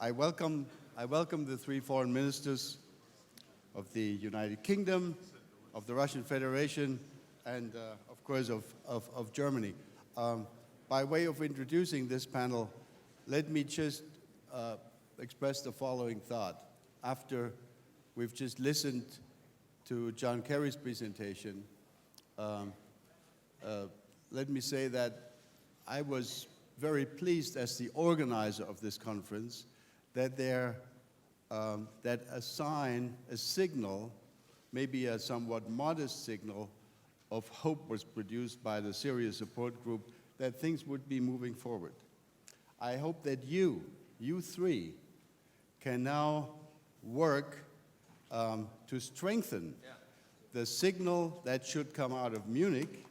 I welcome the three foreign ministers of the United Kingdom, of the Russian Federation, and of course of Germany. By way of introducing this panel, let me just express the following thought. After we've just listened to John Kerry's presentation, let me say that I was very pleased as the organizer of this conference that a signal, maybe a somewhat modest signal of hope was produced by the Syria Support Group that things would be moving forward. I hope that you three, can now work to strengthen the signal that should come out of Munich,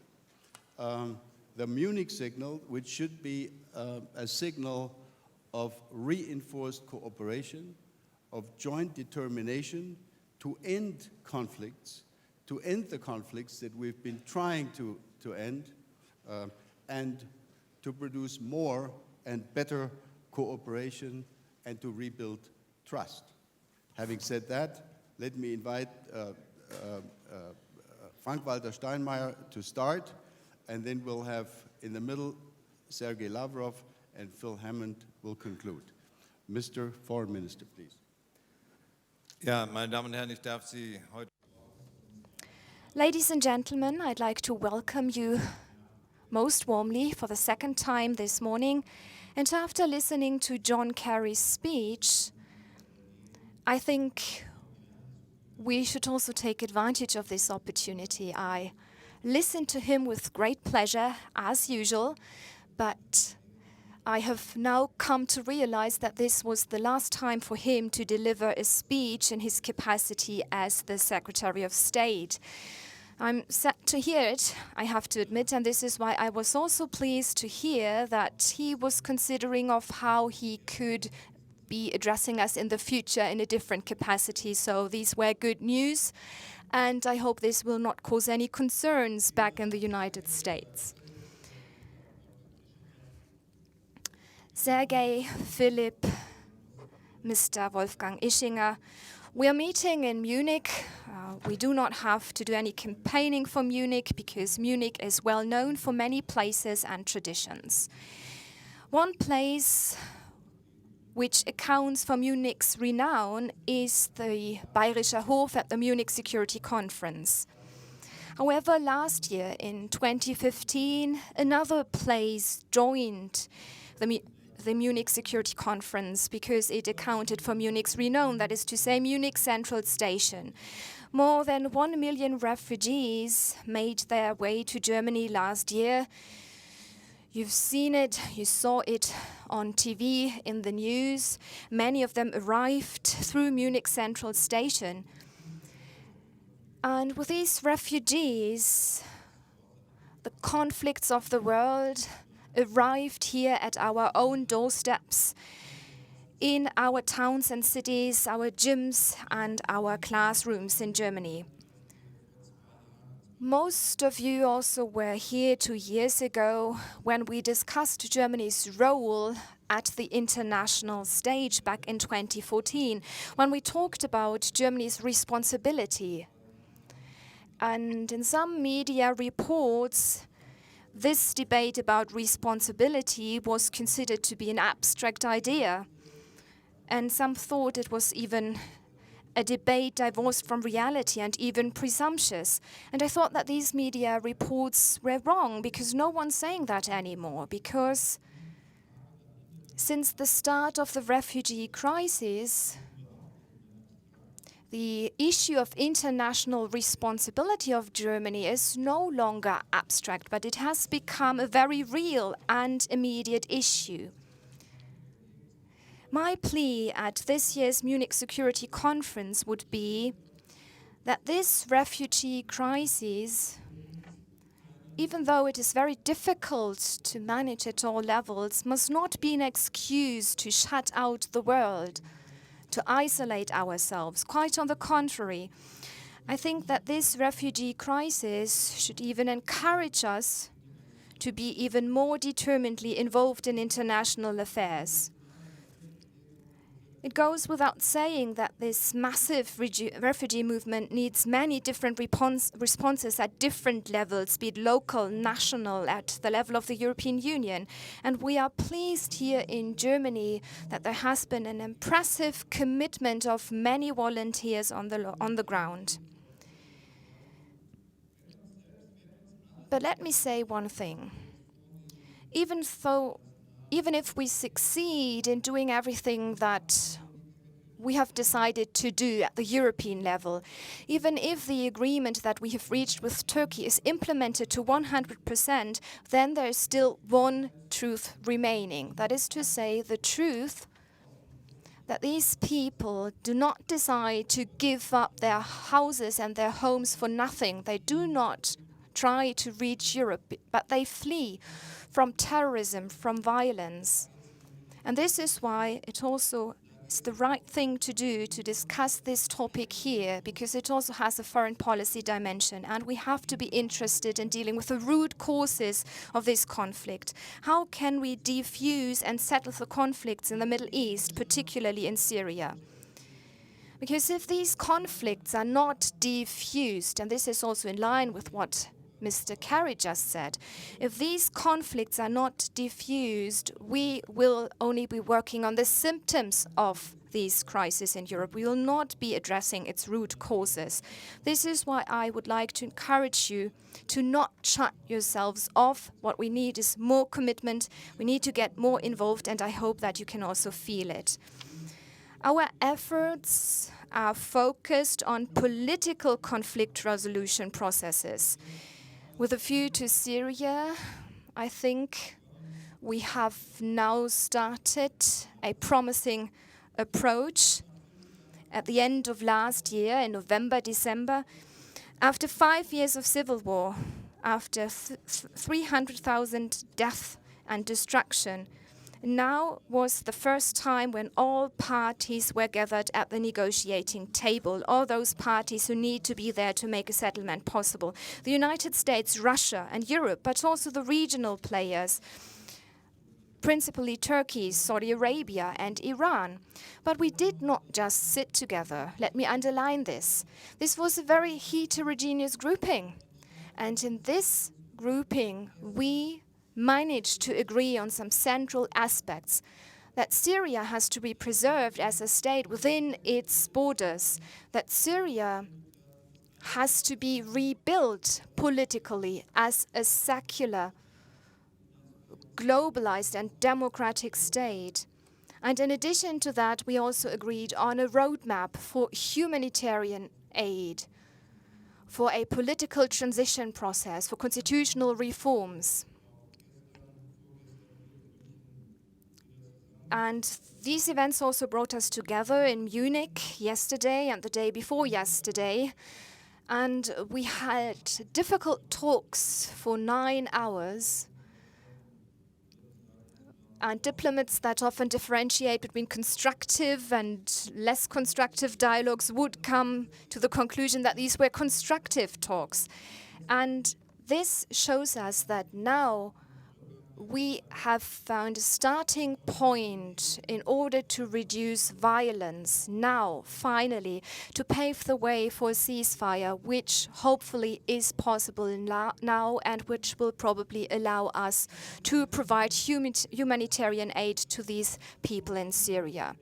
the Munich signal, which should be a signal of reinforced cooperation, of joint determination to end conflicts, to end the conflicts that we've been trying to end, and to produce more and better cooperation and to rebuild trust. Having said that, let me invite Frank-Walter Steinmeier to start, and then we'll have in the middle Sergei Lavrov, and Phil Hammond will conclude. Mr. Foreign Minister, please. Ja, meine Damen und Herren, ich darf Sie heute. Ladies and gentlemen, I'd like to welcome you most warmly for the second time this morning. And after listening to John Kerry's speech, I think we should also take advantage of this opportunity. I listened to him with great pleasure, as usual, but I have now come to realize that this was the last time for him to deliver a speech in his capacity as the Secretary of State. I'm sad to hear it, I have to admit, and this is why I was also pleased to hear that he was considering of how he could be addressing us in the future in a different capacity. So these were good news, and I hope this will not cause any concerns back in the United States. Sergei, Philip, Mr. Wolfgang Ischinger, we are meeting in Munich. We do not have to do any campaigning for Munich because Munich is well known for many places and traditions. One place which accounts for Munich's renown is the Bayerischer Hof at the Munich Security Conference. However, last year in 2015, another place joined the Munich Security Conference because it accounted for Munich's renown, that is to say, Munich Central Station. More than 1 million refugees made their way to Germany last year. You've seen it, you saw it on TV, in the news. Many of them arrived through Munich Central Station. And with these refugees, the conflicts of the world arrived here at our own doorsteps, in our towns and cities, our gyms and our classrooms in Germany. Most of you also were here 2 years ago when we discussed Germany's role at the international stage back in 2014, when we talked about Germany's responsibility. And in some media reports, this debate about responsibility was considered to be an abstract idea, and some thought it was even a debate divorced from reality and even presumptuous. And I thought that these media reports were wrong because no one's saying that anymore, because since the start of the refugee crisis, the issue of international responsibility of Germany is no longer abstract, but it has become a very real and immediate issue. My plea at this year's Munich Security Conference would be that this refugee crisis, even though it is very difficult to manage at all levels, must not be an excuse to shut out the world, to isolate ourselves. Quite on the contrary, I think that this refugee crisis should even encourage us to be even more determinedly involved in international affairs. It goes without saying that this massive refugee movement needs many different responses at different levels, be it local, national, at the level of the European Union. And we are pleased here in Germany that there has been an impressive commitment of many volunteers on the ground. But let me say one thing. Even if we succeed in doing everything that we have decided to do at the European level, even if the agreement that we have reached with Turkey is implemented to 100%, then there is still one truth remaining. That is to say, the truth that these people do not decide to give up their houses and their homes for nothing. They do not try to reach Europe, but they flee from terrorism, from violence. And this is why it also is the right thing to do to discuss this topic here, because it also has a foreign policy dimension, and we have to be interested in dealing with the root causes of this conflict. How can we defuse and settle the conflicts in the Middle East, particularly in Syria? Because if these conflicts are not defused, and this is also in line with what Mr. Kerry just said, if these conflicts are not diffused, we will only be working on the symptoms of these crises in Europe. We will not be addressing its root causes. This is why I would like to encourage you to not shut yourselves off. What we need is more commitment. We need to get more involved, and I hope that you can also feel it. Our efforts are focused on political conflict resolution processes. With a view to Syria, I think we have now started a promising approach. At the end of last year, in November, December, after 5 years of civil war, after 300,000 deaths and destruction, now was the first time when all parties were gathered at the negotiating table, all those parties who need to be there to make a settlement possible. The United States, Russia and Europe, but also the regional players, principally Turkey, Saudi Arabia and Iran. But we did not just sit together. Let me underline this. This was a very heterogeneous grouping. And in this grouping, we managed to agree on some central aspects, that Syria has to be preserved as a state within its borders, that Syria has to be rebuilt politically as a secular, globalized and democratic state. And in addition to that, we also agreed on a roadmap for humanitarian aid, for a political transition process, for constitutional reforms. And these events also brought us together in Munich yesterday and the day before yesterday. And we had difficult talks for 9 hours. And diplomats that often differentiate between constructive and less constructive dialogues would come to the conclusion that these were constructive talks. And this shows us that now we have found a starting point in order to reduce violence now, finally, to pave the way for a ceasefire, which hopefully is possible now and which will probably allow us to provide humanitarian aid to these people in Syria.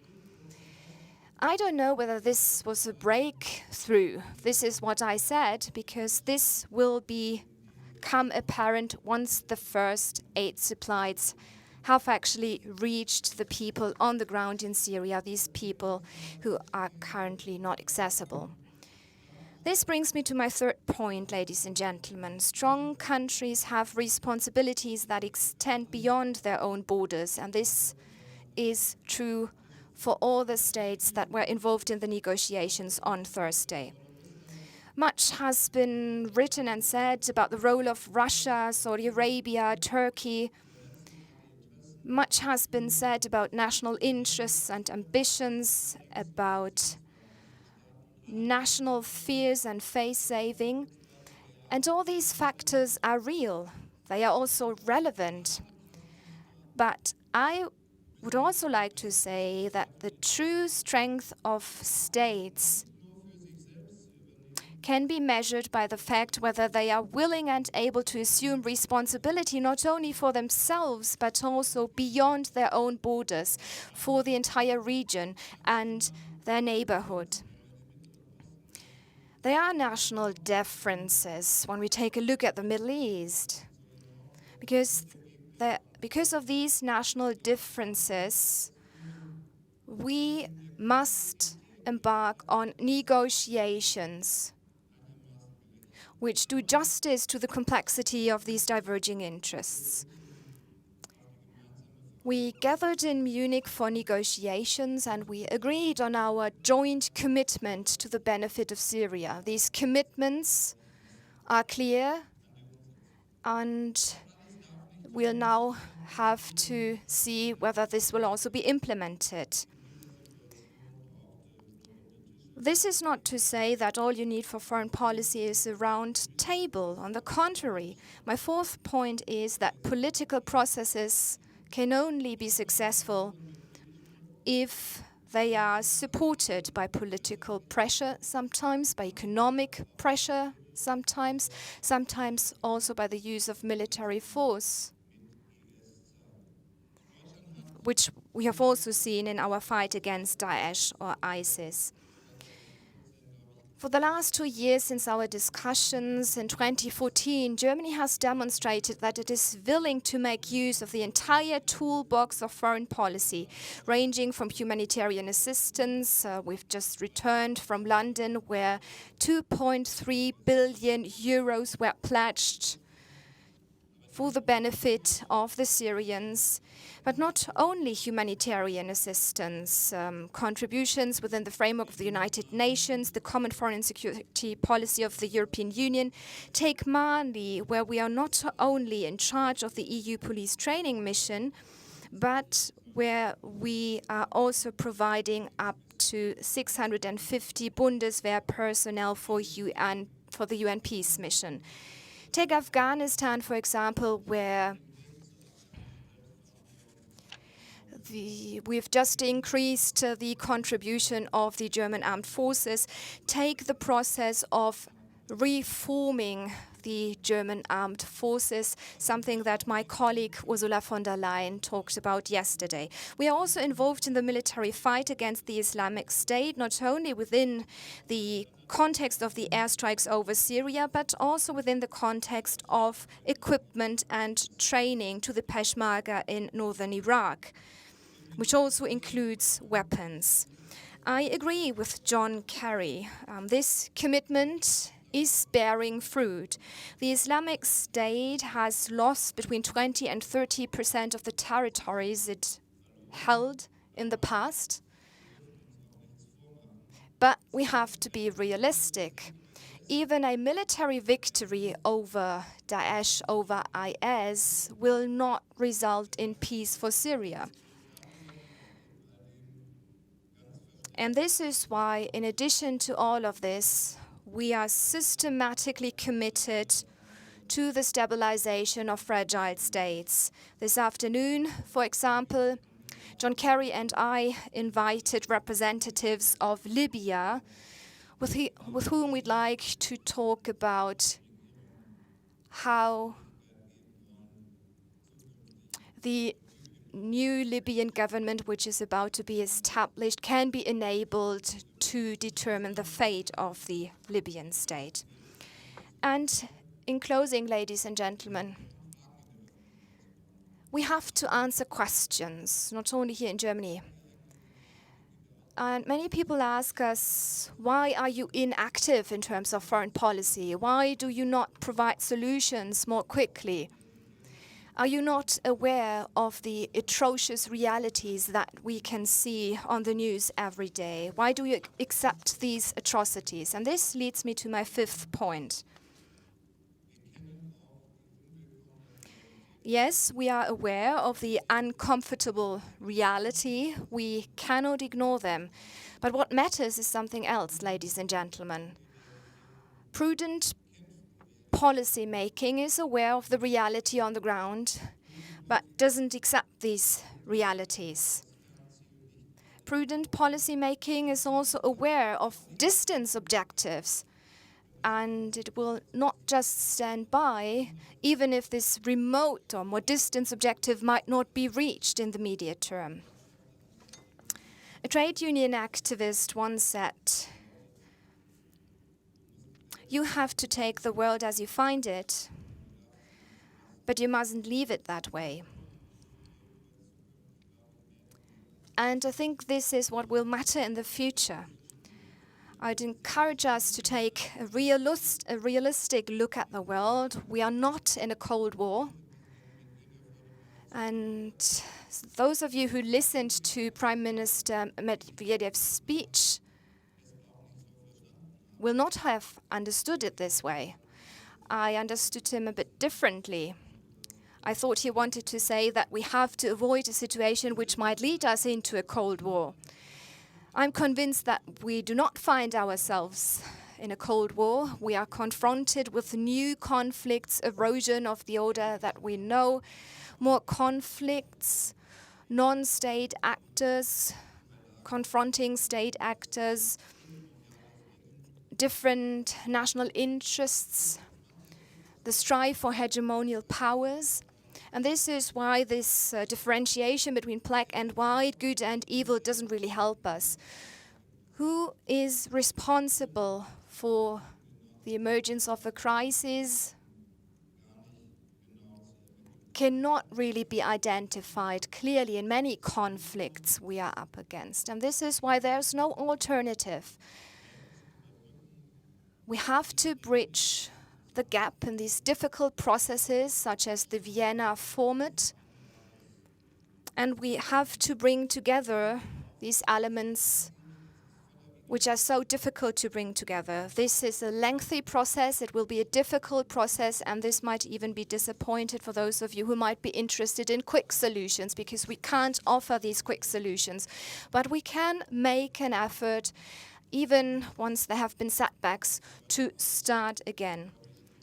I don't know whether this was a breakthrough. This is what I said, because this will become apparent once the first aid supplies have actually reached the people on the ground in Syria, these people who are currently not accessible. This brings me to my third point, ladies and gentlemen. Strong countries have responsibilities that extend beyond their own borders, and this is true for all the states that were involved in the negotiations on Thursday. Much has been written and said about the role of Russia, Saudi Arabia, Turkey. Much has been said about national interests and ambitions, about national fears and face-saving. And all these factors are real. They are also relevant. But I would also like to say that the true strength of states can be measured by the fact whether they are willing and able to assume responsibility not only for themselves but also beyond their own borders, for the entire region and their neighborhood. There are national differences when we take a look at the Middle East, because of these national differences, we must embark on negotiations which do justice to the complexity of these diverging interests. We gathered in Munich for negotiations and we agreed on our joint commitment to the benefit of Syria. These commitments are clear and we'll now have to see whether this will also be implemented. This is not to say that all you need for foreign policy is a round table. On the contrary, my fourth point is that political processes can only be successful if they are supported by political pressure, sometimes by economic pressure, sometimes also by the use of military force, which we have also seen in our fight against Daesh or ISIS. For the last 2 years since our discussions in 2014, Germany has demonstrated that it is willing to make use of the entire toolbox of foreign policy, ranging from humanitarian assistance. We've just returned from London, where 2.3 billion euros were pledged for the benefit of the Syrians, but not only humanitarian assistance, contributions within the framework of the United Nations, the common foreign and security policy of the European Union, take Mali, where we are not only in charge of the EU police training mission, but where we are also providing up to 650 Bundeswehr personnel for the UN peace mission. Take Afghanistan, for example, where we've just increased the contribution of the German armed forces. Take the process of reforming the German armed forces, something that my colleague Ursula von der Leyen talked about yesterday. We are also involved in the military fight against the Islamic State, not only within the context of the airstrikes over Syria, but also within the context of equipment and training to the Peshmerga in northern Iraq, which also includes weapons. I agree with John Kerry. This commitment is bearing fruit. The Islamic State has lost between 20 and 30% of the territories it held in the past. But we have to be realistic. Even a military victory over Daesh, over IS, will not result in peace for Syria. And this is why, in addition to all of this, we are systematically committed to the stabilization of fragile states. This afternoon, for example, John Kerry and I invited representatives of Libya with whom we'd like to talk about how the new Libyan government, which is about to be established, can be enabled to determine the fate of the Libyan state. And in closing, ladies and gentlemen, we have to answer questions, not only here in Germany. And many people ask us, why are you inactive in terms of foreign policy? Why do you not provide solutions more quickly? Are you not aware of the atrocious realities that we can see on the news every day? Why do you accept these atrocities? And this leads me to my fifth point. Yes, we are aware of the uncomfortable reality. We cannot ignore them. But what matters is something else, ladies and gentlemen. Prudent policy making is aware of the reality on the ground, but doesn't accept these realities. Prudent policy making is also aware of distance objectives, and it will not just stand by, even if this remote or more distant objective might not be reached in the immediate term. A trade union activist once said, "You have to take the world as you find it, but you mustn't leave it that way." And I think this is what will matter in the future. I'd encourage us to take a realistic look at the world. We are not in a Cold War. And those of you who listened to Prime Minister Medvedev's speech will not have understood it this way. I understood him a bit differently. I thought he wanted to say that we have to avoid a situation which might lead us into a Cold War. I'm convinced that we do not find ourselves in a Cold War. We are confronted with new conflicts, erosion of the order that we know, more conflicts, non-state actors confronting state actors, different national interests, the strive for hegemonial powers. And this is why this differentiation between black and white, good and evil, doesn't really help us. Who is responsible for the emergence of a crisis cannot really be identified clearly in many conflicts we are up against. And this is why there's no alternative. We have to bridge the gap in these difficult processes, such as the Vienna format. And we have to bring together these elements which are so difficult to bring together. This is a lengthy process, it will be a difficult process, and this might even be disappointed for those of you who might be interested in quick solutions, because we can't offer these quick solutions. But we can make an effort, even once there have been setbacks, to start again.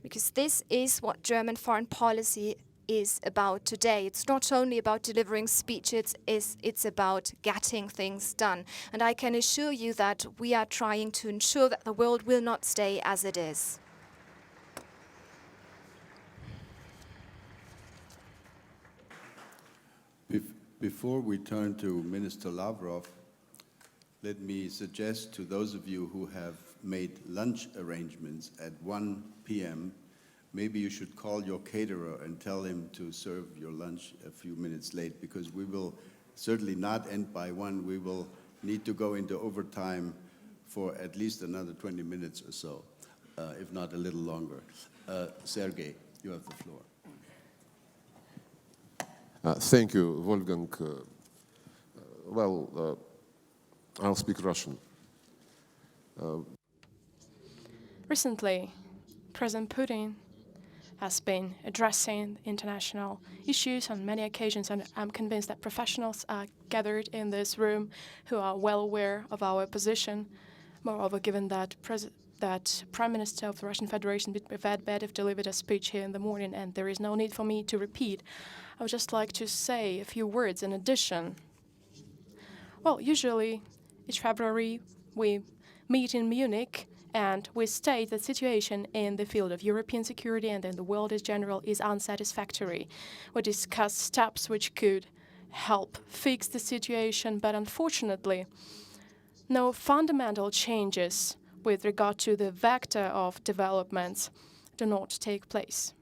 Because this is what German foreign policy is about today. It's not only about delivering speeches, it's about getting things done. And I can assure you that we are trying to ensure that the world will not stay as it is. Before we turn to Minister Lavrov, let me suggest to those of you who have made lunch arrangements at 1 p.m., maybe you should call your caterer and tell him to serve your lunch a few minutes late, because we will certainly not end by 1. We will need to go into overtime for at least another 20 minutes or so, if not a little longer. Sergei, you have the floor. Thank you, Wolfgang. I'll speak Russian. Recently, President Putin has been addressing international issues on many occasions, and I'm convinced that professionals are gathered in this room who are well aware of our position. Moreover, given that Prime Minister of the Russian Federation, Medvedev, delivered a speech here in the morning, and there is no need for me to repeat, I would just like to say a few words in addition. Well, usually, each February, we meet in Munich, and we state that the situation in the field of European security and in the world in general is unsatisfactory. We discuss steps which could help fix the situation, but unfortunately, no fundamental changes with regard to the vector of developments do not take place.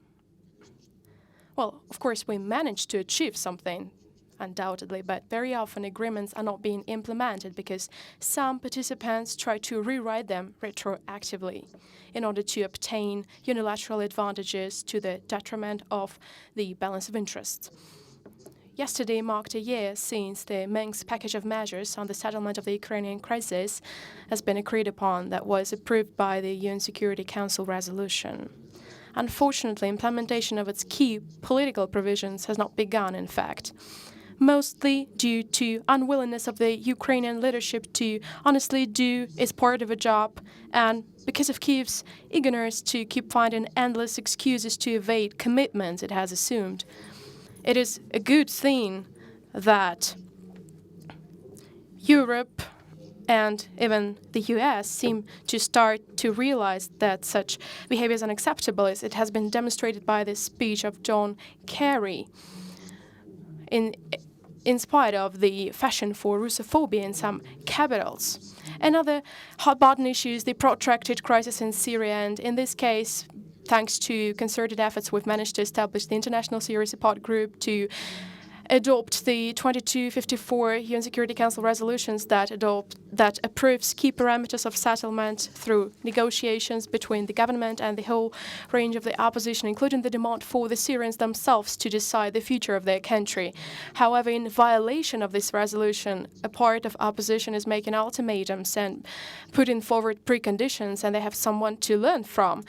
Well, of course, we managed to achieve something, undoubtedly, but very often agreements are not being implemented because some participants try to rewrite them retroactively in order to obtain unilateral advantages to the detriment of the balance of interests. Yesterday marked a year since the Minsk package of measures on the settlement of the Ukrainian crisis has been agreed upon, that was approved by the UN Security Council resolution. Unfortunately, implementation of its key political provisions has not begun, in fact, mostly due to unwillingness of the Ukrainian leadership to honestly do its part of a job, and because of Kyiv's eagerness to keep finding endless excuses to evade commitments it has assumed. it is a good thing that Europe and even the US seem to start to realize that such behavior is unacceptable, as it has been demonstrated by the speech of John Kerry. In spite of the fashion for Russophobia in some capitals. Another hot-button issue is the protracted crisis in Syria, and in this case, thanks to concerted efforts, we've managed to establish the International Syria Support Group to adopt the 2254 UN Security Council resolutions that approves key parameters of settlement through negotiations between the government and the whole range of the opposition, including the demand for the Syrians themselves to decide the future of their country. However, in violation of this resolution, a part of opposition is making ultimatums and putting forward preconditions, and they have someone to learn from.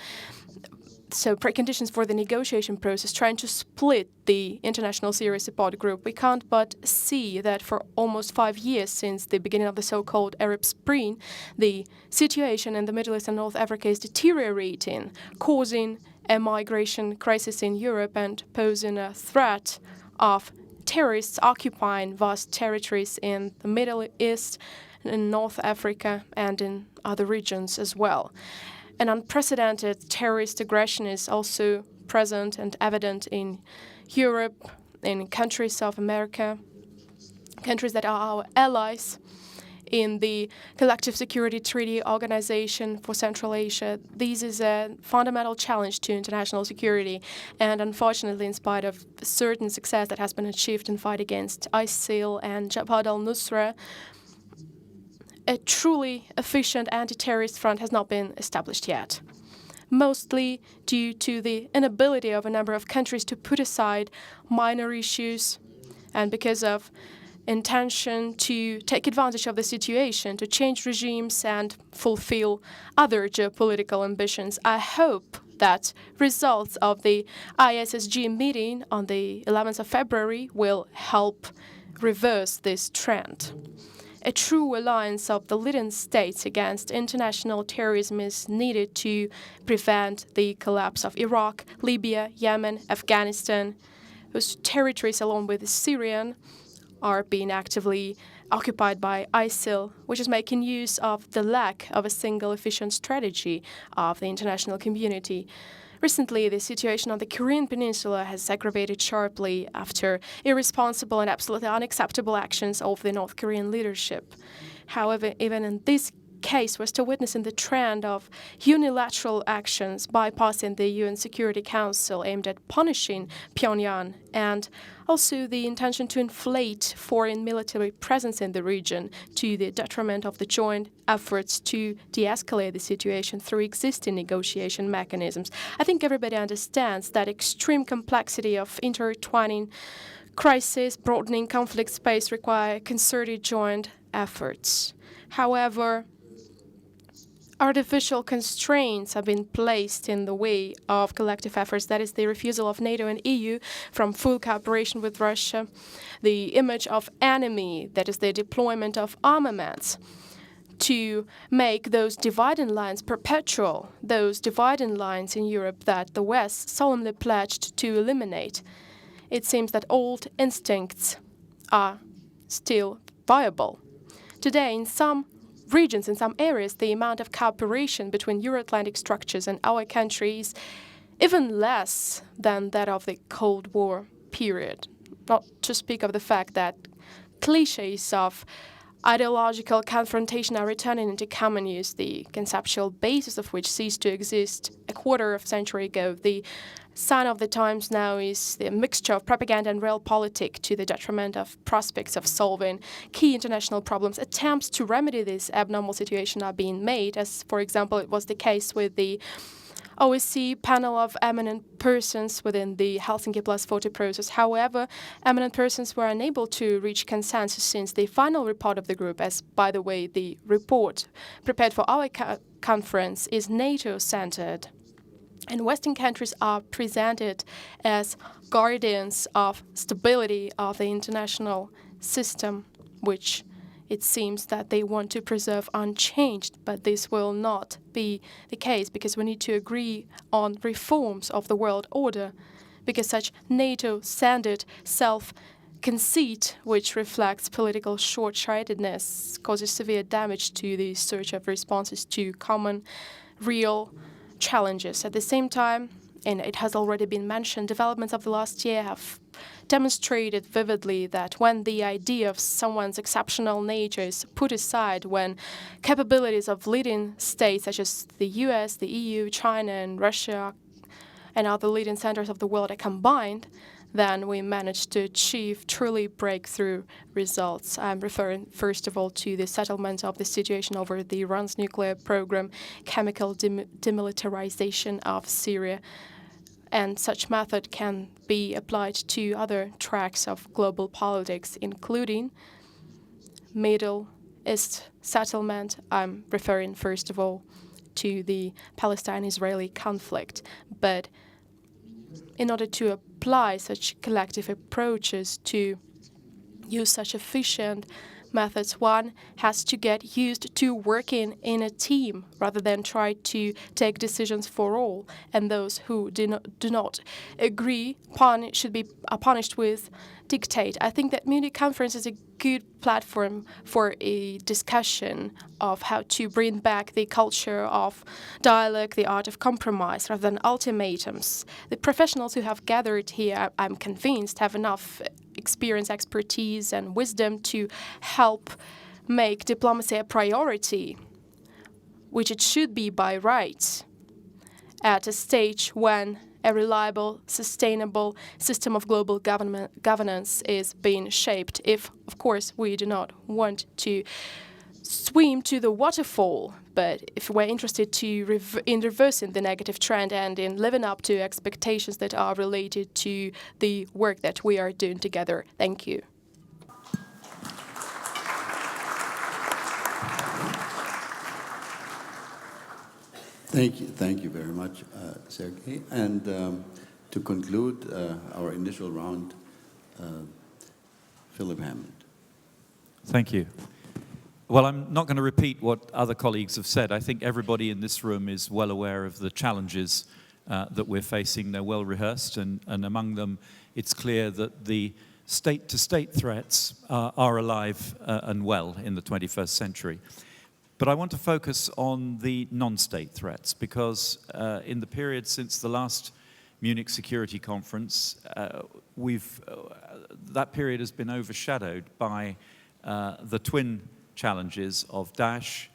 So preconditions for the negotiation process, trying to split the International Syria Support Group. We can't but see that for almost 5 years since the beginning of the so-called Arab Spring, the situation in the Middle East and North Africa is deteriorating, causing a migration crisis in Europe and posing a threat of terrorists occupying vast territories in the Middle East, in North Africa, and in other regions as well. An unprecedented terrorist aggression is also present and evident in Europe, in countries of America, countries that are our allies in the Collective Security Treaty Organization for Central Asia. This is a fundamental challenge to international security, and unfortunately, in spite of certain success that has been achieved in fight against ISIL and Jabhat al-Nusra, a truly efficient anti-terrorist front has not been established yet, mostly due to the inability of a number of countries to put aside minor issues and because of intention to take advantage of the situation, to change regimes and fulfill other geopolitical ambitions. I hope that results of the ISSG meeting on the 11th of February will help reverse this trend. A true alliance of the leading states against international terrorism is needed to prevent the collapse of Iraq, Libya, Yemen, Afghanistan, whose territories, along with Syria, are being actively occupied by ISIL, which is making use of the lack of a single efficient strategy of the international community. Recently, the situation on the Korean Peninsula has aggravated sharply after irresponsible and absolutely unacceptable actions of the North Korean leadership. However, even in this case, we're still witnessing the trend of unilateral actions bypassing the UN Security Council aimed at punishing Pyongyang, and also the intention to inflate foreign military presence in the region to the detriment of the joint efforts to de-escalate the situation through existing negotiation mechanisms. I think everybody understands that extreme complexity of intertwining crisis, broadening conflict space require concerted joint efforts. However, artificial constraints have been placed in the way of collective efforts. That is the refusal of NATO and EU from full cooperation with Russia, the image of enemy, that is the deployment of armaments, to make those dividing lines perpetual, those dividing lines in Europe that the West solemnly pledged to eliminate. It seems that old instincts are still viable. Today, in some regions, in some areas, the amount of cooperation between Euro-Atlantic structures and our country is even less than that of the Cold War period. Not to speak of the fact that cliches of ideological confrontation are returning into common use, the conceptual basis of which ceased to exist a quarter of a century ago. The sign of the times now is the mixture of propaganda and realpolitik to the detriment of prospects of solving key international problems. Attempts to remedy this abnormal situation are being made, as, for example, it was the case with the OSCE panel of eminent persons within the Helsinki Plus 40 process. However, eminent persons were unable to reach consensus since the final report of the group, as, by the way, the report prepared for our conference is NATO-centered. And Western countries are presented as guardians of stability of the international system, which it seems that they want to preserve unchanged. But this will not be the case, because we need to agree on reforms of the world order because such NATO-centered self-conceit, which reflects political short-sightedness, causes severe damage to the search of responses to common, real challenges. At the same time, and it has already been mentioned, developments of the last year have demonstrated vividly that when the idea of someone's exceptional nature is put aside, when capabilities of leading states such as the US, the EU, China, and Russia, and other leading centers of the world are combined, then we managed to achieve truly breakthrough results. I'm referring, first of all, to the settlement of the situation over the Iran's nuclear program, chemical demilitarization of Syria, and such method can be applied to other tracks of global politics, including Middle East settlement. I'm referring, first of all, to the Palestine-Israeli conflict. But in order to apply such collective approaches, to use such efficient methods, one has to get used to working in a team rather than try to take decisions for all. And those who do not agree should be punished with dictate. I think that Munich conference is a good platform for a discussion of how to bring back the culture of dialogue, the art of compromise, rather than ultimatums. The professionals who have gathered here, I'm convinced, have enough experience, expertise, and wisdom to help make diplomacy a priority, which it should be by right, at a stage when a reliable, sustainable system of global governance is being shaped, if, of course, we do not want to swim to the waterfall, but if we're interested in reversing the negative trend and in living up to expectations that are related to the work that we are doing together. Thank you. Thank you very much, Sergei. And to conclude our initial round, Philip Hammond. Thank you. Well, I'm not going to repeat what other colleagues have said. I think everybody in this room is well aware of the challenges that we're facing. They're well rehearsed, and among them, it's clear that the state-to-state threats are alive and well in the 21st century. But I want to focus on the non-state threats, because in the period since the last Munich Security Conference, that period has been overshadowed by the twin challenges of Daesh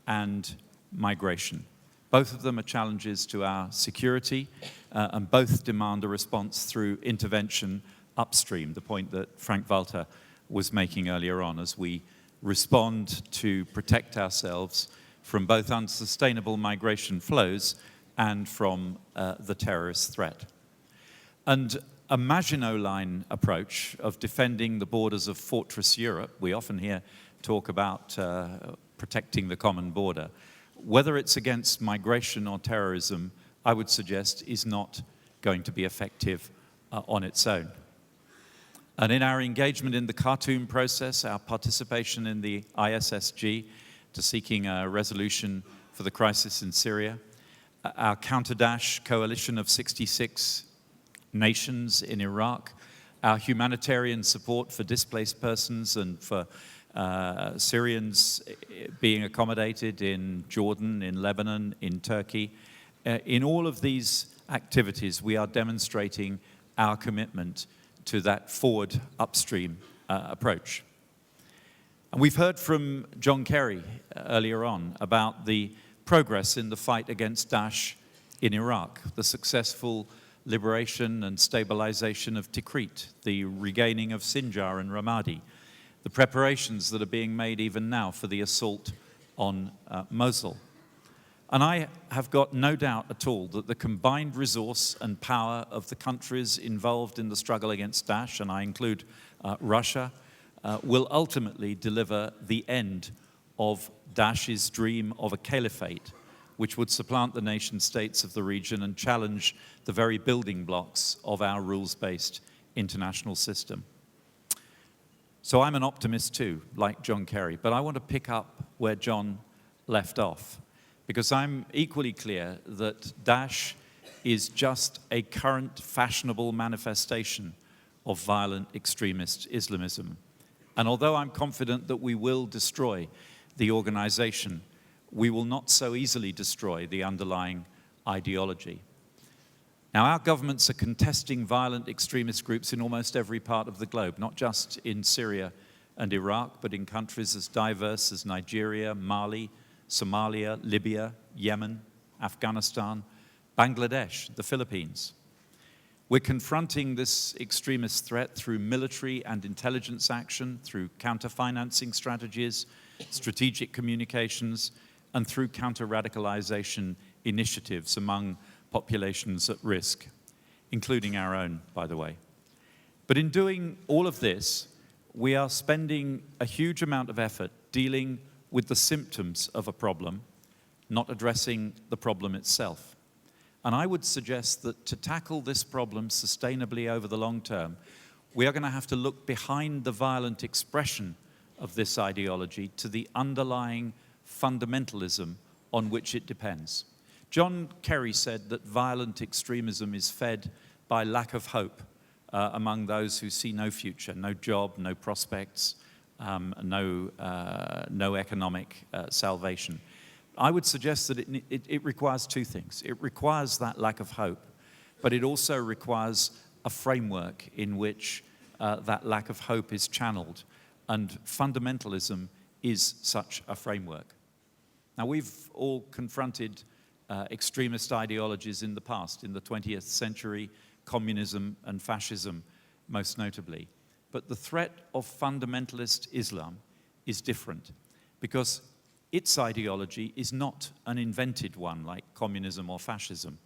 and migration. Both of them are challenges to our security, and both demand a response through intervention upstream, the point that Frank Walter was making earlier on, as we respond to protect ourselves from both unsustainable migration flows and from the terrorist threat. And a Maginot Line approach of defending the borders of Fortress Europe, we often hear talk about protecting the common border, whether it's against migration or terrorism, I would suggest is not going to be effective on its own. And in our engagement in the Khartoum process, our participation in the ISSG to seeking a resolution for the crisis in Syria, our counter-Daesh coalition of 66 nations in Iraq, our humanitarian support for displaced persons and for Syrians being accommodated in Jordan, in Lebanon, in Turkey. In all of these activities, we are demonstrating our commitment to that forward upstream approach. And we've heard from John Kerry earlier on about the progress in the fight against Daesh in Iraq, the successful liberation and stabilization of Tikrit, the regaining of Sinjar and Ramadi, the preparations that are being made even now for the assault on Mosul. And I have got no doubt at all that the combined resource and power of the countries involved in the struggle against Daesh, and I include Russia, will ultimately deliver the end of Daesh's dream of a caliphate, which would supplant the nation states of the region and challenge the very building blocks of our rules-based international system. So I'm an optimist too, like John Kerry, but I want to pick up where John left off, because I'm equally clear that Daesh is just a current fashionable manifestation of violent extremist Islamism. And although I'm confident that we will destroy the organization, we will not so easily destroy the underlying ideology. Now, our governments are contesting violent extremist groups in almost every part of the globe, not just in Syria and Iraq, but in countries as diverse as Nigeria, Mali, Somalia, Libya, Yemen, Afghanistan, Bangladesh, the Philippines. We're confronting this extremist threat through military and intelligence action, through counter-financing strategies, strategic communications, and through counter-radicalization initiatives among populations at risk, including our own, by the way. But in doing all of this, we are spending a huge amount of effort dealing with the symptoms of a problem, not addressing the problem itself. And I would suggest that to tackle this problem sustainably over the long term, we are going to have to look behind the violent expression of this ideology to the underlying fundamentalism on which it depends. John Kerry said that violent extremism is fed by lack of hope among those who see no future, no job, no prospects, no economic salvation. I would suggest that it requires two things. It requires that lack of hope, but it also requires a framework in which that lack of hope is channeled, and fundamentalism is such a framework. Now, we've all confronted extremist ideologies in the past, in the 20th century, communism and fascism most notably. But the threat of fundamentalist Islam is different because its ideology is not an invented one like communism or fascism.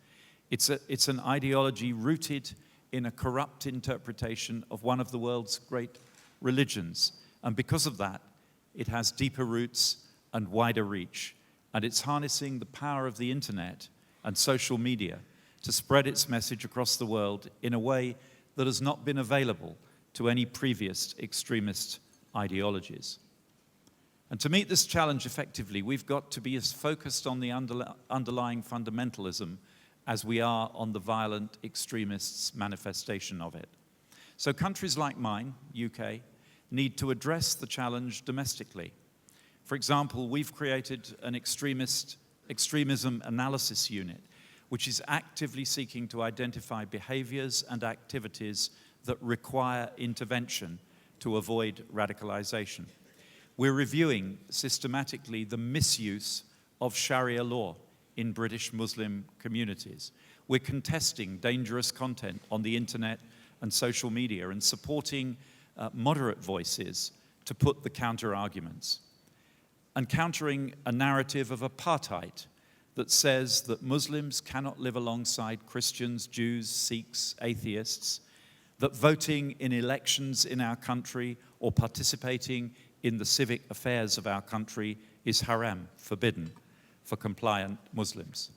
It's an ideology rooted in a corrupt interpretation of one of the world's great religions. And because of that, it has deeper roots and wider reach. And it's harnessing the power of the internet and social media to spread its message across the world in a way that has not been available to any previous extremist ideologies. And to meet this challenge effectively, we've got to be as focused on the underlying fundamentalism as we are on the violent extremists' manifestation of it. So countries like mine, UK, need to address the challenge domestically. For example, we've created an extremism analysis unit, which is actively seeking to identify behaviors and activities that require intervention to avoid radicalization. We're reviewing systematically the misuse of Sharia law in British Muslim communities. We're contesting dangerous content on the internet and social media and supporting moderate voices to put the counter-arguments. And countering a narrative of apartheid that says that Muslims cannot live alongside Christians, Jews, Sikhs, atheists, that voting in elections in our country or participating in the civic affairs of our country is haram, forbidden, for compliant Muslims.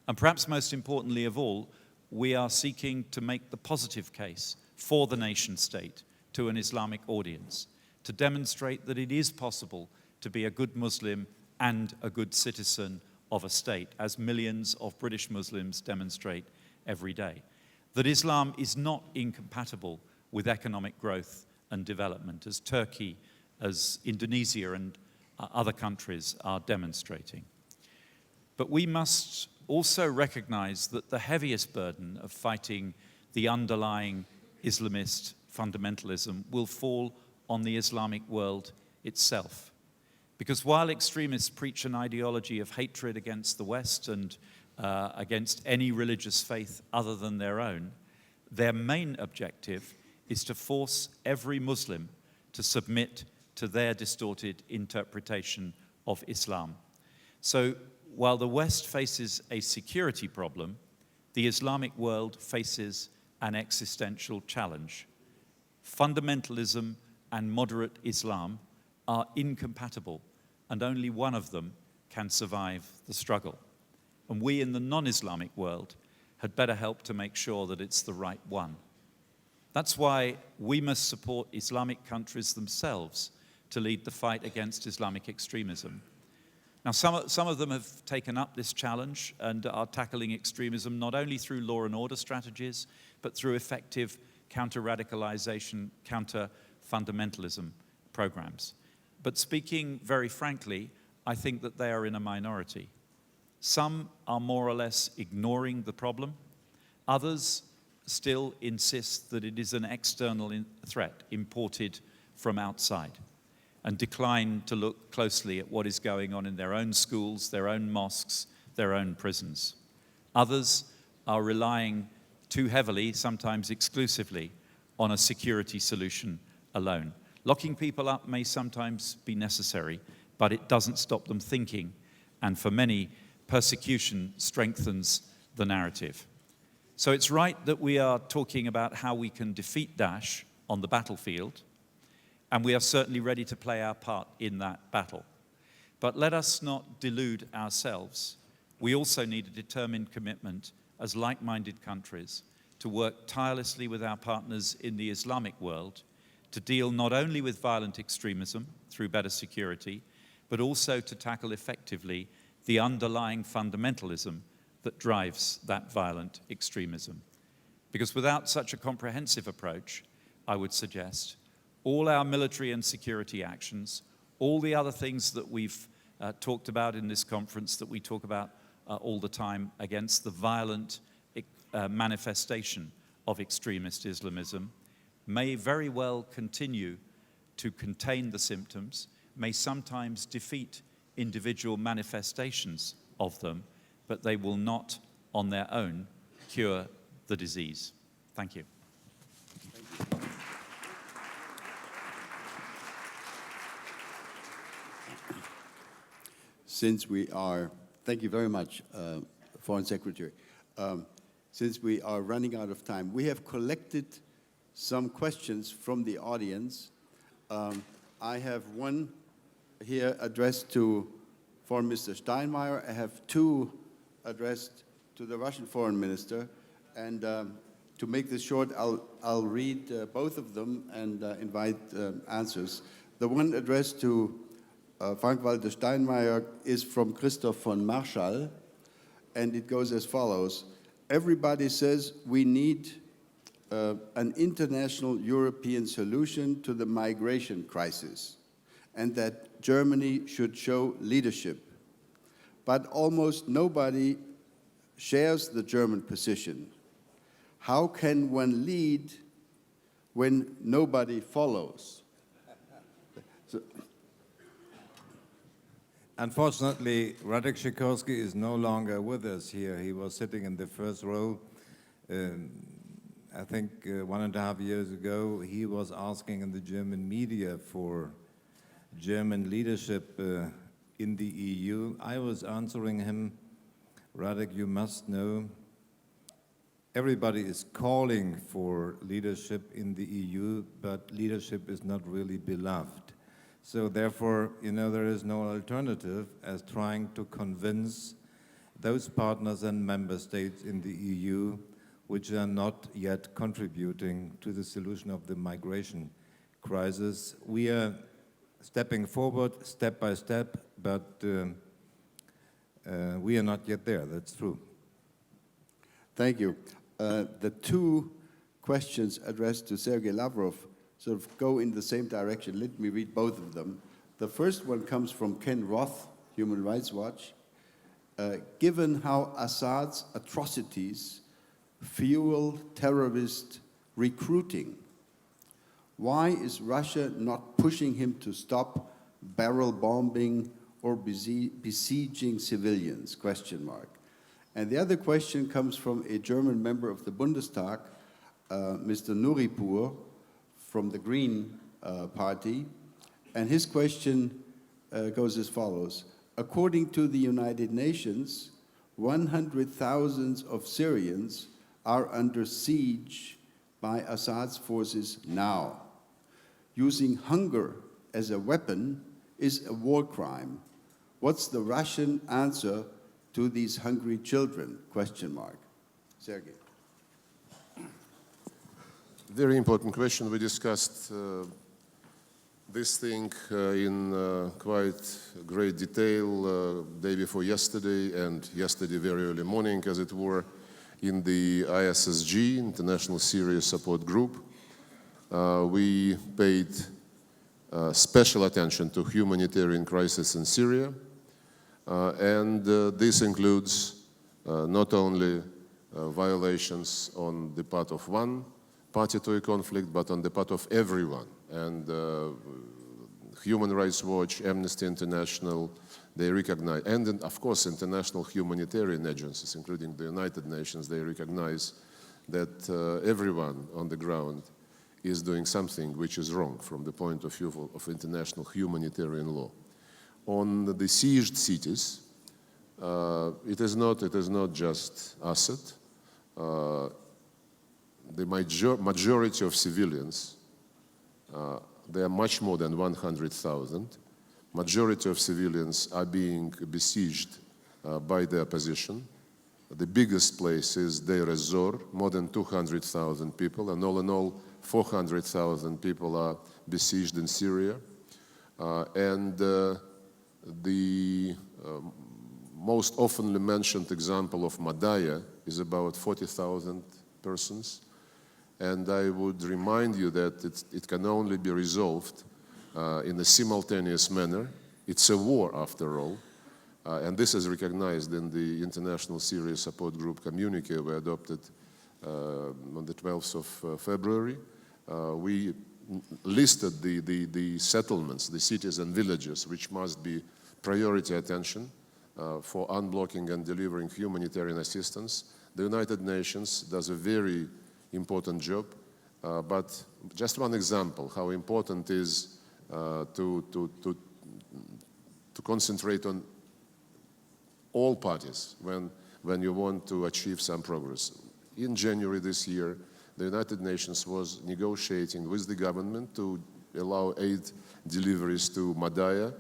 And perhaps most importantly of all, we are seeking to make the positive case for the nation state to an Islamic audience, to demonstrate that it is possible to be a good Muslim and a good citizen of a state, as millions of British Muslims demonstrate every day. That Islam is not incompatible with economic growth and development, as Turkey, as Indonesia and other countries are demonstrating. But we must also recognize that the heaviest burden of fighting the underlying Islamist fundamentalism will fall on the Islamic world itself. Because while extremists preach an ideology of hatred against the West and against any religious faith other than their own, their main objective is to force every Muslim to submit to their distorted interpretation of Islam. So while the West faces a security problem, the Islamic world faces an existential challenge. Fundamentalism and moderate Islam are incompatible, and only one of them can survive the struggle. And we in the non-Islamic world had better help to make sure that it's the right one. That's why we must support Islamic countries themselves to lead the fight against Islamic extremism. Now, some of them have taken up this challenge and are tackling extremism not only through law and order strategies, but through effective counter-radicalization, counter-fundamentalism programs. But speaking very frankly, I think that they are in a minority. Some are more or less ignoring the problem. Others still insist that it is an external threat imported from outside, and decline to look closely at what is going on in their own schools, their own mosques, their own prisons. Others are relying too heavily, sometimes exclusively, on a security solution alone. Locking people up may sometimes be necessary, but it doesn't stop them thinking, and for many, persecution strengthens the narrative. So it's right that we are talking about how we can defeat Daesh on the battlefield, and we are certainly ready to play our part in that battle. But let us not delude ourselves. We also need a determined commitment as like-minded countries to work tirelessly with our partners in the Islamic world to deal not only with violent extremism through better security, but also to tackle effectively the underlying fundamentalism that drives that violent extremism. Because without such a comprehensive approach, I would suggest, all our military and security actions, all the other things that we've talked about in this conference, that we talk about all the time against the violent manifestation of extremist Islamism, may very well continue to contain the symptoms, may sometimes defeat individual manifestations of them, but they will not, on their own, cure the disease. Thank you. Thank you very much, Foreign Secretary. Since we are running out of time, we have collected some questions from the audience. I have one here addressed to Foreign Minister Steinmeier. I have two addressed to the Russian Foreign Minister. And to make this short, I'll read both of them and invite answers. The one addressed to Frank-Walter Steinmeier is from Christoph von Marschall, and it goes as follows. Everybody says we need an international European solution to the migration crisis, and that Germany should show leadership. But almost nobody shares the German position. How can one lead when nobody follows? Unfortunately, Radek Sikorski is no longer with us here. He was sitting in the first row. I think 1.5 years ago, he was asking in the German media for German leadership in the EU. I was answering him, Radek, you must know, everybody is calling for leadership in the EU, but leadership is not really beloved. So therefore, there is no alternative as trying to convince those partners and member states in the EU which are not yet contributing to the solution of the migration crisis. We are stepping forward step by step, but we are not yet there, that's true. Thank you. The two questions addressed to Sergei Lavrov sort of go in the same direction. Let me read both of them. The first one comes from Ken Roth, Human Rights Watch. Given how Assad's atrocities fuel terrorist recruiting, why is Russia not pushing him to stop barrel bombing or besieging civilians? ? And the other question comes from a German member of the Bundestag, Mr. Nuripur, from the Green Party, and his question goes as follows. According to the United Nations, 100,000 of Syrians are under siege by Assad's forces now. Using hunger as a weapon is a war crime. What's the Russian answer to these hungry children? ? Sergei. Very important question. We discussed this thing in quite great detail day before yesterday and yesterday very early morning, as it were, in the ISSG, International Syria Support Group. We paid special attention to humanitarian crisis in Syria, and this includes not only violations on the part of one party to a conflict, but on the part of everyone. And Human Rights Watch, Amnesty International, they recognize, and of course international humanitarian agencies, including the United Nations, they recognize that everyone on the ground is doing something which is wrong from the point of view of international humanitarian law. On the sieged cities, it is not just Assad. The majority of civilians, there are much more than 100,000. Majority of civilians are being besieged by the opposition. The biggest place is Deir ez-Zor, more than 200,000 people, and all in all, 400,000 people are besieged in Syria. And the most oftenly mentioned example of Madaya is about 40,000 persons. And I would remind you that it can only be resolved in a simultaneous manner. It's a war, after all. And this is recognized in the International Syria Support Group communique we adopted on the 12th of February. We listed the settlements, the cities and villages, which must be priority attention for unblocking and delivering humanitarian assistance. The United Nations does a very important job, but just one example how important it is to concentrate on all parties when you want to achieve some progress. In January this year, the United Nations was negotiating with the government to allow aid deliveries to Madaya,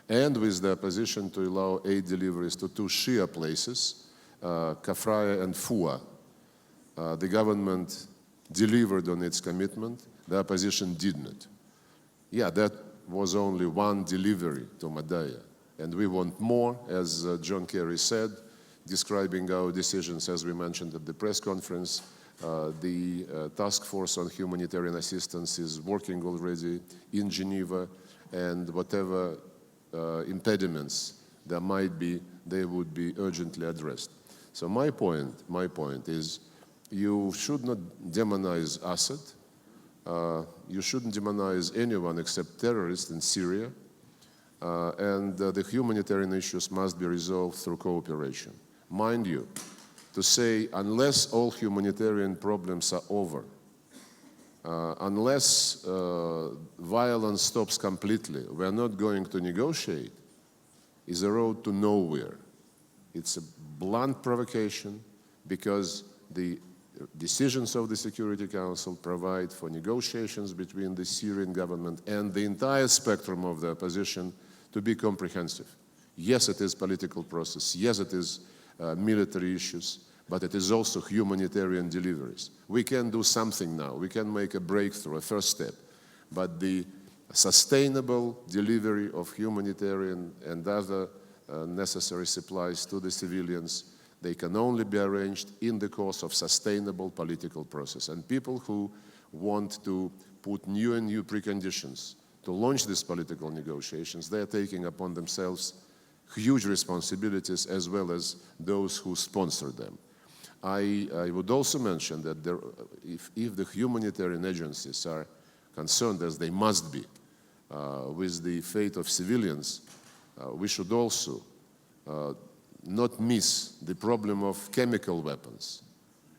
and with the opposition to allow aid deliveries to two Shia places, Kafraya and Fua. The government delivered on its commitment, the opposition didn't. Yeah, that was only one delivery to Madaya, and we want more, as John Kerry said, describing our decisions as we mentioned at the press conference. The task force on humanitarian assistance is working already in Geneva, and whatever impediments there might be, they would be urgently addressed. So my point is, you should not demonize Assad. You shouldn't demonize anyone except terrorists in Syria. And the humanitarian issues must be resolved through cooperation. Mind you, to say unless all humanitarian problems are over, unless violence stops completely, we are not going to negotiate, is a road to nowhere. It's a blunt provocation because the decisions of the Security Council provide for negotiations between the Syrian government and the entire spectrum of the opposition to be comprehensive. Yes, it is political process. Yes, it is military issues, but it is also humanitarian deliveries. We can do something now. We can make a breakthrough, a first step. But the sustainable delivery of humanitarian and other necessary supplies to the civilians, they can only be arranged in the course of sustainable political process. And people who want to put new and new preconditions to launch these political negotiations, they are taking upon themselves huge responsibilities as well as those who sponsor them. I would also mention that if the humanitarian agencies are concerned, as they must be, with the fate of civilians, we should also not miss the problem of chemical weapons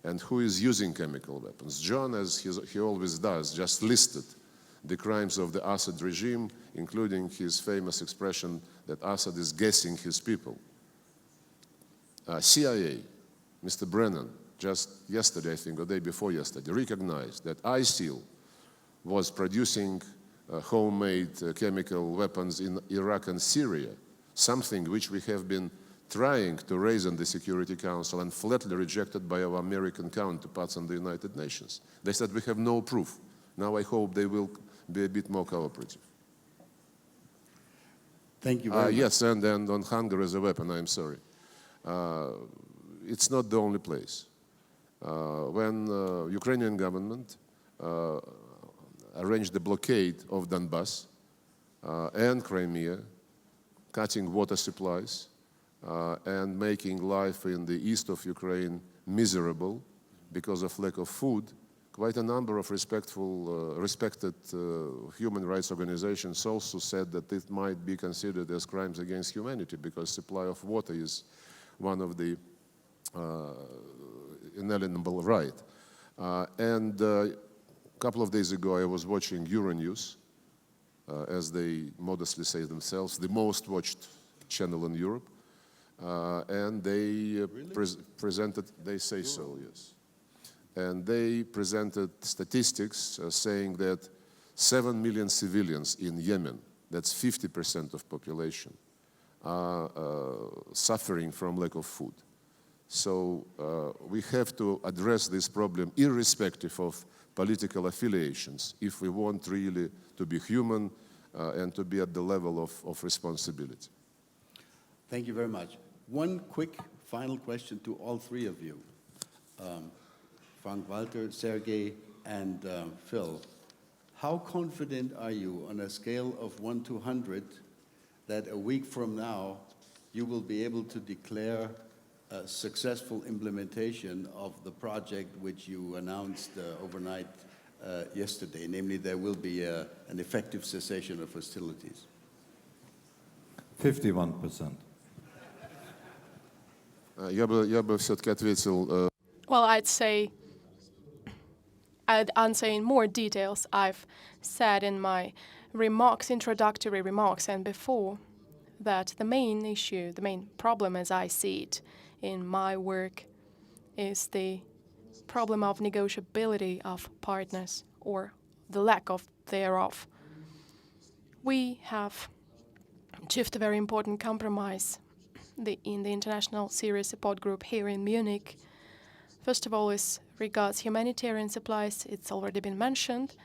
and who is using chemical weapons. John, as he always does, just listed the crimes of the Assad regime, including his famous expression that Assad is gassing his people. CIA, Mr. Brennan, just yesterday, I think, or the day before yesterday, recognized that ISIL was producing homemade chemical weapons in Iraq and Syria, something which we have been trying to raise in the Security Council and flatly rejected by our American counterparts in the United Nations. They said we have no proof. Now I hope they will be a bit more cooperative. Thank you very much. Yes, and on hunger as a weapon, I'm sorry. It's not the only place. When Ukrainian government arranged the blockade of Donbass and Crimea, cutting water supplies and making life in the east of Ukraine miserable because of lack of food, quite a number of respected human rights organizations also said that it might be considered as crimes against humanity because supply of water is one of the inalienable right. And a couple of days ago I was watching Euronews, as they modestly say themselves, the most watched channel in Europe, and they presented, they say so, yes. And they presented statistics saying that 7 million civilians in Yemen, that's 50% of population, are suffering from lack of food. So we have to address this problem irrespective of political affiliations if we want really to be human and to be at the level of responsibility. Thank you very much. One quick final question to all three of you. Frank Walter, Sergey, and Phil. How confident are you on a scale of 1 to 100 that a week from now you will be able to declare a successful implementation of the project which you announced overnight yesterday, namely there will be an effective cessation of hostilities? 51%. Я бы все-таки ответил. Well, I'd answer in more details. I've said in my introductory remarks and before, that the main issue, the main problem as I see it in my work is the problem of negotiability of partners or the lack of thereof. We have achieved a very important compromise in the International Syria Support Group here in Munich. First of all, as regards humanitarian supplies, it's already been mentioned,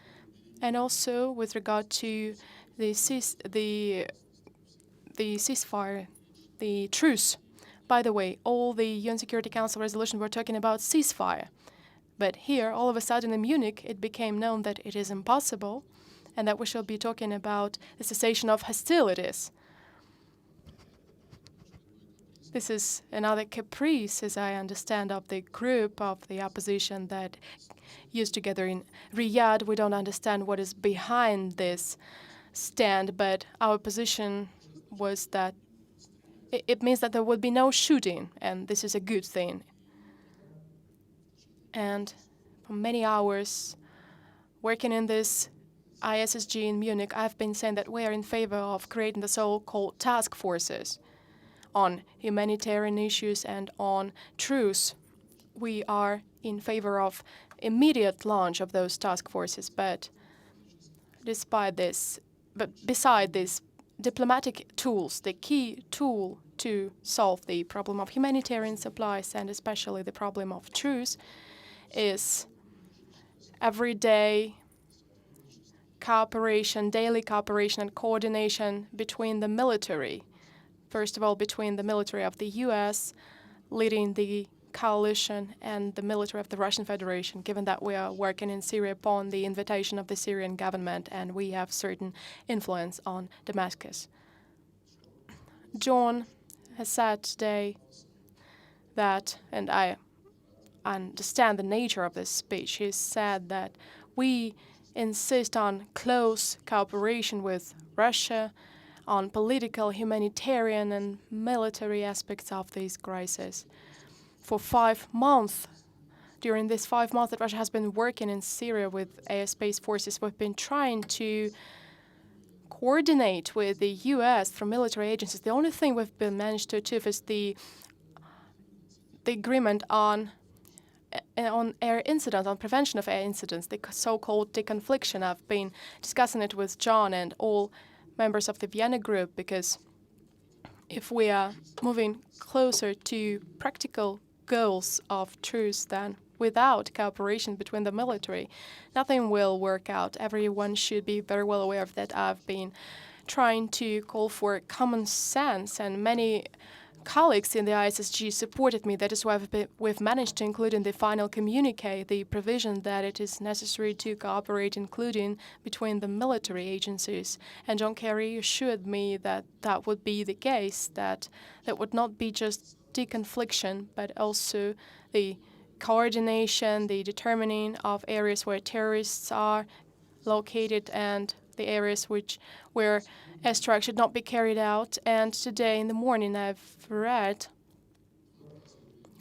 and also with regard to the ceasefire, the truce. By the way, all the UN Security Council resolutions were talking about ceasefire. But here, all of a sudden in Munich, it became known that it is impossible and that we shall be talking about the cessation of hostilities. This is another caprice, as I understand, of the group of the opposition that used together in Riyadh. We don't understand what is behind this stand, but our position was that it means that there would be no shooting, and this is a good thing. And for many hours working in this ISSG in Munich, I've been saying that we are in favor of creating the so-called task forces on humanitarian issues and on truce. We are in favor of immediate launch of those task forces, but beside these diplomatic tools, the key tool to solve the problem of humanitarian supplies and especially the problem of truce is everyday cooperation, daily cooperation and coordination between the military. First of all, between the military of the US leading the coalition and the military of the Russian Federation, given that we are working in Syria upon the invitation of the Syrian government and we have certain influence on Damascus. John has said today that, and I understand the nature of this speech, he said that we insist on close cooperation with Russia on political, humanitarian, and military aspects of this crisis. For 5 months, during these 5 months that Russia has been working in Syria with AS-based forces, we've been trying to coordinate with the US through military agencies. The only thing we've been managed to achieve is the agreement on air incidents, on prevention of air incidents, the so-called deconfliction. I've been discussing it with John and all members of the Vienna group, because if we are moving closer to practical goals of truce, then without cooperation between the military, nothing will work out. Everyone should be very well aware of that. I've been trying to call for common sense, and many colleagues in the ISSG supported me. That is why we've managed to include in the final communique the provision that it is necessary to cooperate, including between the military agencies. And John Kerry assured me that that would be the case, that that would not be just deconfliction, but also the coordination, the determining of areas where terrorists are located and the areas where airstrikes should not be carried out. And today in the morning I've read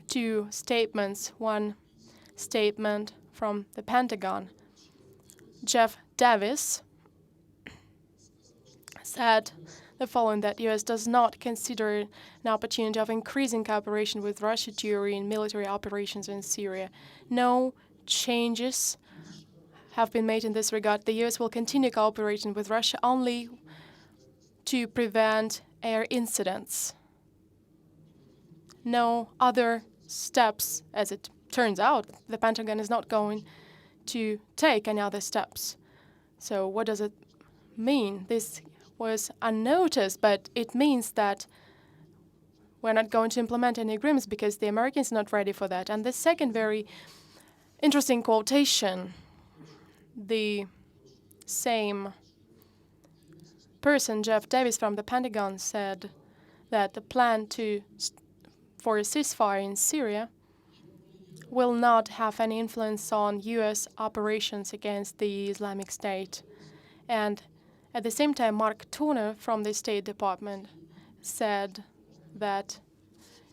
two statements. One statement from the Pentagon. Jeff Davis said the following, that U.S. does not consider an opportunity of increasing cooperation with Russia during military operations in Syria. No changes have been made in this regard. The U.S. will continue cooperating with Russia only to prevent air incidents. No other steps, as it turns out. The Pentagon is not going to take any other steps. So what does it mean? This was unnoticed, but it means that we're not going to implement any agreements because the Americans are not ready for that. And the second very interesting quotation, the same person, Jeff Davis from the Pentagon, said that the plan for a ceasefire in Syria will not have any influence on U.S. operations against the Islamic State. And at the same time, Mark Turner from the State Department said that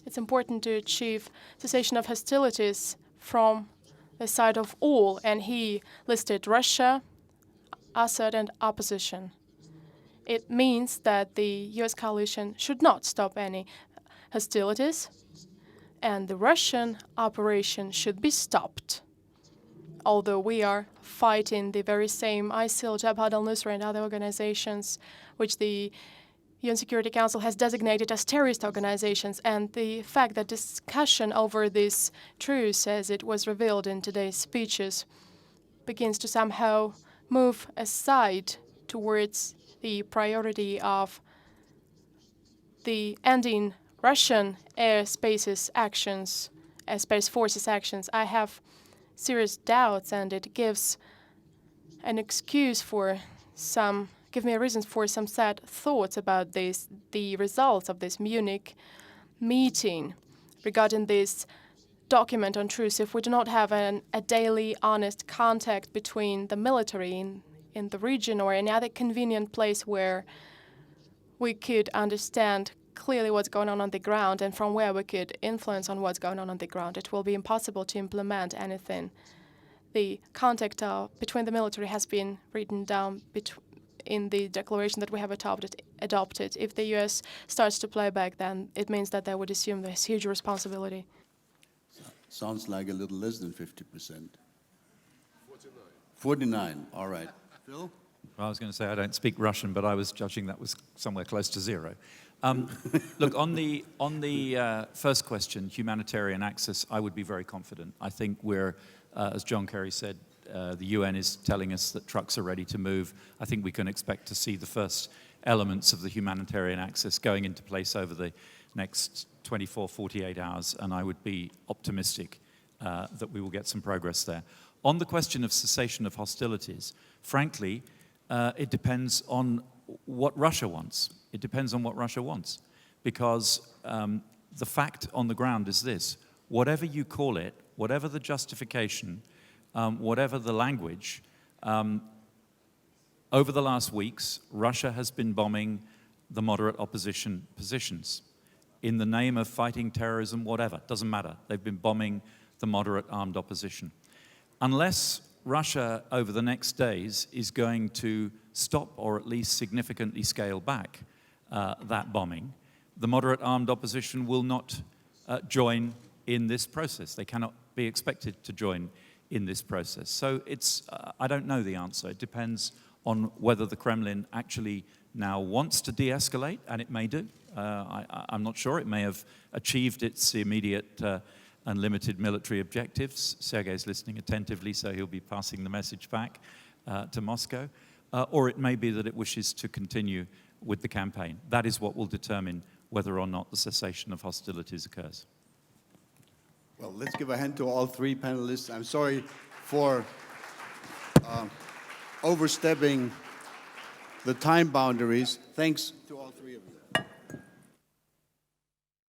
it's important to achieve cessation of hostilities from the side of all, and he listed Russia, Assad, and opposition. It means that the U.S. coalition should not stop any hostilities, and the Russian operation should be stopped. Although we are fighting the very same ISIL, Jabhat al-Nusra, and other organizations which the UN Security Council has designated as terrorist organizations, and the fact that discussion over this truce, as it was revealed in today's speeches, begins to somehow move aside towards the priority of the ending Russian airspace forces actions. I have serious doubts, and it gives an excuse for give me a reason for some sad thoughts about the results of this Munich meeting regarding this document on truce. If we do not have a daily honest contact between the military in the region or any other convenient place where we could understand clearly what's going on the ground, and from where we could influence on what's going on the ground, it will be impossible to implement anything. The contact between the military has been written down in the declaration that we have adopted. If the U.S. starts to play back, then it means that they would assume this huge responsibility. Sounds like a little less than 50%. 49, all right. Phil? Well, I was going to say I don't speak Russian, but I was judging that was somewhere close to zero. Look, on the first question, humanitarian access, I would be very confident. I think we're, as John Kerry said, the UN is telling us that trucks are ready to move. I think we can expect to see the first elements of the humanitarian access going into place over the next 24, 48 hours, and I would be optimistic that we will get some progress there. On the question of cessation of hostilities, frankly, it depends on what Russia wants. It depends on what Russia wants, because the fact on the ground is this: whatever you call it, whatever the justification, whatever the language, over the last weeks, Russia has been bombing the moderate opposition positions in the name of fighting terrorism, whatever, doesn't matter. They've been bombing the moderate armed opposition. Unless Russia, over the next days, is going to stop or at least significantly scale back that bombing, the moderate armed opposition will not join in this process. They cannot be expected to join in this process. So it's, I don't know the answer. It depends on whether the Kremlin actually now wants to de-escalate, and it may do. I'm not sure. It may have achieved its immediate and limited military objectives. Sergei's listening attentively, so he'll be passing the message back to Moscow. or it may be that it wishes to continue with the campaign. That is what will determine whether or not the cessation of hostilities occurs. Well, let's give a hand to all three panelists. I'm sorry for overstepping the time boundaries. Thanks to all three of you.